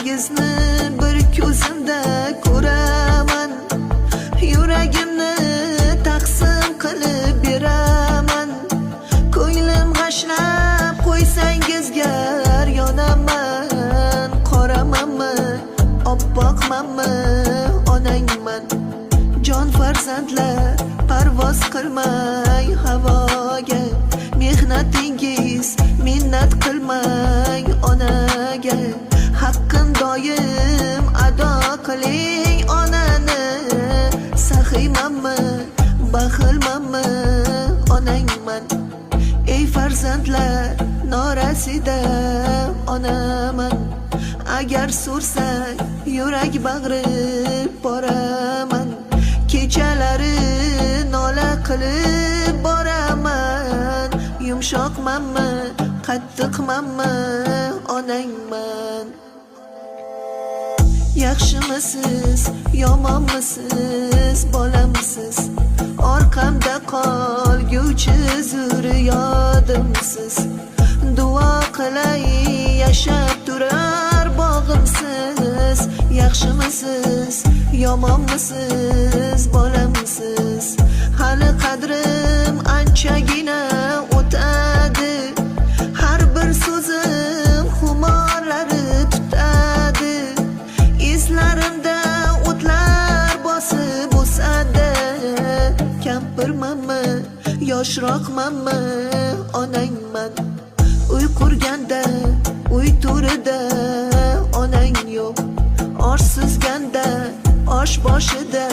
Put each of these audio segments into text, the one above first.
Chiroyingizni bir ko'zimda ko'raman, yuragimni taqsim qilib beraman. Ko'nglim g'ashlab qo'ysangiz gar yonaman. Qoramanmi, oppoqmanmi, onangman. Jon farzandlar parvoz qilmay havoga, mehnatingiz minnat qilmang onaga. Haqqin doim ado qiling onani. Saxiymanmi, baxilmanmi, onangman. Ey farzandlar norasida onaman. Agar so'rsang yurak bag'rib boraman. Kechalari nola qilib boraman. Yumshoqmanmi, qattiqmanmi, onangman. Yaxshimisiz, yomonmisiz, bolamsiz? Orqamda qolguvchi zurriyodimsiz. Duo qilay yashab turar bog'imsiz. Yaxshimisiz, yomonmisiz, bolamsiz? Hali qadrim anchagina o'tadi. Har bir so'zim xumorlari tutadi. Izlarimda o'tlar bosib o'sadi. Kampirmanmi, yoshroqmanmi, onangman. Uy qurganda, uy to'rida onang yo'q. Osh sizganda, osh boshida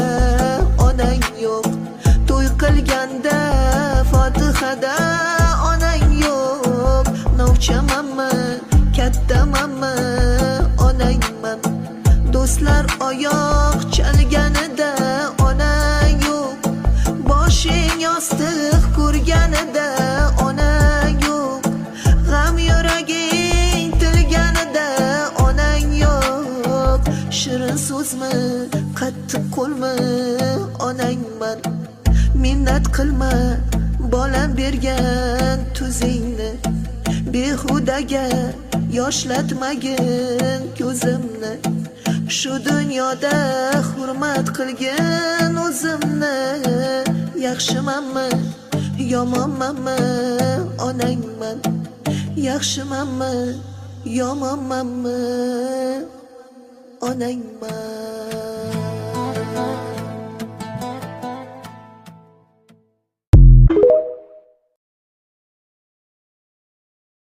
onang yo'q. To'y qilganda, Fotihada onang yo'q. Novchamanmi, kattamanmi, onangman. Do'stlar oyoq chalganida onang yo'q. Boshing yostiq ko'rganida onang yo'q. G'am yuraging tilganida onang yo'q. Shirin so'zmi, qattiq qo'lmi, onangman. Minnat qilma, bolam bergan tuzingni. Behudaga yoshlatmagin ko'zimni. Shu dunyoda hurmat qilgin o'zimni. Yaxshimanmi, yomonmanmi, onangman. Yaxshimanmi, yomonmanmi, onangman.